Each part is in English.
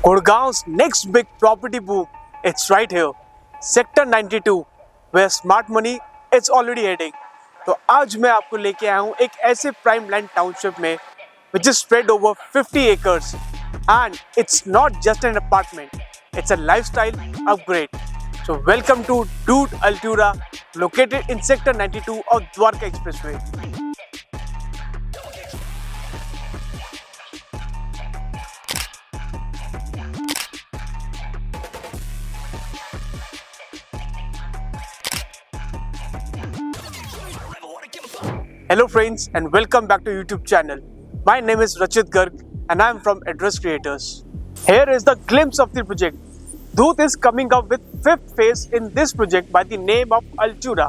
Gurgaon's next big property boom, it's right here, Sector 92, where smart money is already heading. तो आज मैं आपको लेके आया हूँ एक ऐसे प्राइम लैंड टाउनशिप में which is spread over 50 acres and it's not just an apartment, it's a lifestyle upgrade. So welcome to Dude Altura located in Sector 92 of Dwarka Expressway. Hello friends and welcome back to YouTube channel. My name is Rachit Garg and I am from Address Creators. Here is the glimpse of the project. Doot is coming up with fifth phase in this project by the name of Altura.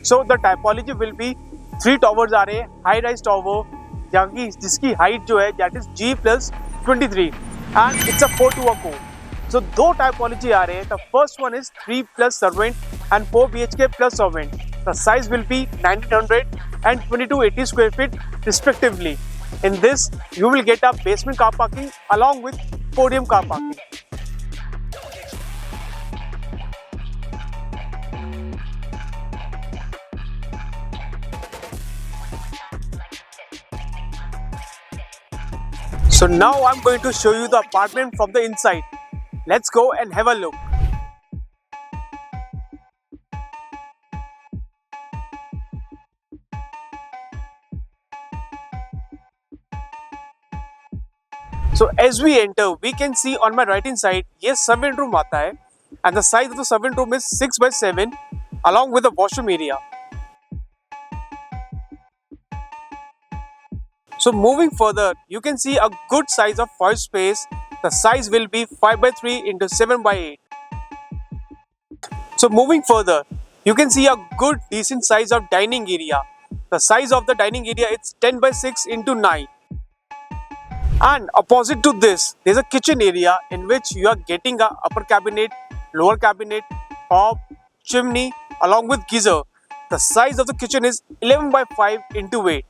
So the typology will be 3 towers are a high-rise tower जिसकी height जो है that is G+23 and it's a 4-to-a core. So दो typology आ रहे हैं. The first one is 3 plus servant and 4 BHK plus servant. The size will be 1900 and 2280 square feet respectively. In this, you will get a basement car parking along with podium car parking. So now I'm going to show you the apartment from the inside. Let's go and have a look. So as we enter, we can see on my right hand side, ये servant room आता है, and the size of the servant room is 6x7, along with the washroom area. So moving further, you can see a good size of first space. The size will be 5x3 into 7x8. So moving further, you can see a good decent size of dining area. The size of the dining area is 10x6 into 9. And opposite to this, there is a kitchen area in which you are getting a upper cabinet, lower cabinet, hob, chimney along with geyser. The size of the kitchen is 11x5 into 8.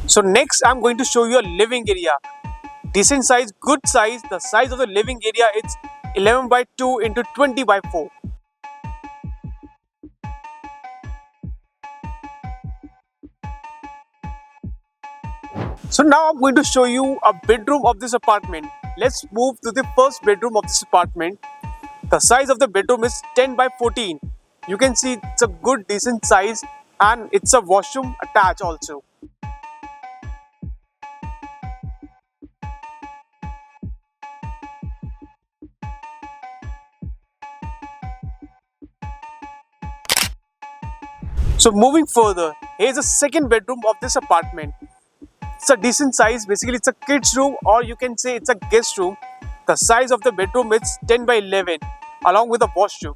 So next I am going to show you a living area. Decent size, good size. The size of the living area is 11x2 into 20x4. So now I'm going to show you a bedroom of this apartment. Let's move to the first bedroom of this apartment. The size of the bedroom is 10x14. You can see it's a good decent size and it's a washroom attached also. So moving further, here's the second bedroom of this apartment. It's a decent size. Basically, it's a kids room or you can say it's a guest room. The size of the bedroom is 10x11 along with a washroom.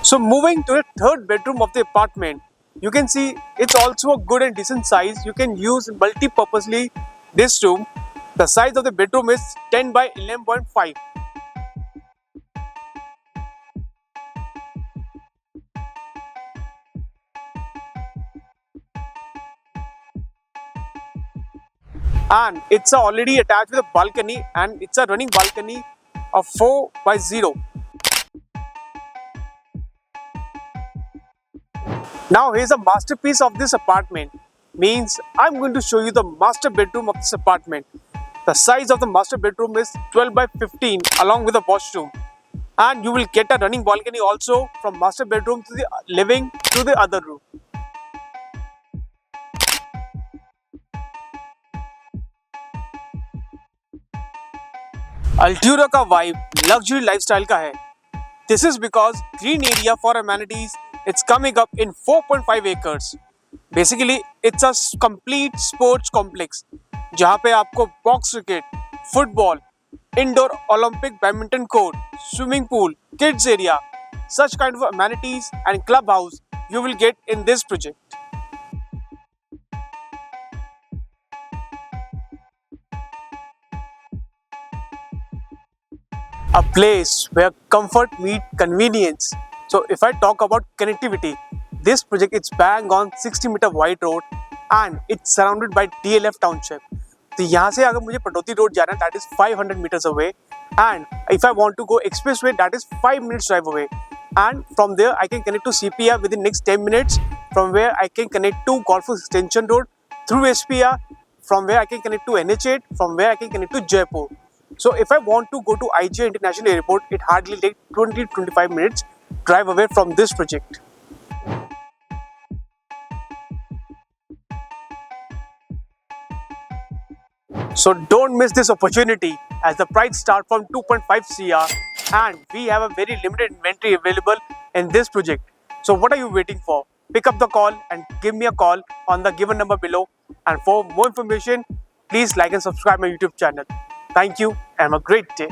So moving to the third bedroom of the apartment, you can see it's also a good and decent size. You can use multi-purposely this room. The size of the bedroom is 10x11.5. And it's already attached with a balcony and it's a running balcony of 4x0. Now here's a masterpiece of this apartment. Means I'm going to show you the master bedroom of this apartment. The size of the master bedroom is 12x15 along with a washroom. And you will get a running balcony also from master bedroom to the living to the other room. Altura का vibe luxury lifestyle का है. This is because green area for amenities it's coming up in 4.5 acres. Basically, it's a complete sports complex जहाँ पे आपको box cricket, football, indoor Olympic badminton court, swimming pool, kids area, such kind of amenities and clubhouse you will get in this project. a place where comfort meet convenience. So if I talk about connectivity, this project is bang on 60-meter wide road and it's surrounded by DLF township. तो यहाँ से अगर मुझे Pataudi road जाना है, that is 500 meters away, and if I want to go expressway, that is 5 minutes drive away, and from there I can connect to CPR within next 10 minutes, from where I can connect to Golf Extension Road through SPR, from where I can connect to NH8, from where I can connect to Jaipur. So if I want to go to IGA International Airport, it hardly takes 20-25 minutes drive away from this project. So don't miss this opportunity as the price start from 2.5 CR and we have a very limited inventory available in this project. So what are you waiting for? Pick up the call and give me a call on the given number below. And for more information, please like and subscribe my YouTube channel. Thank you and have a great day.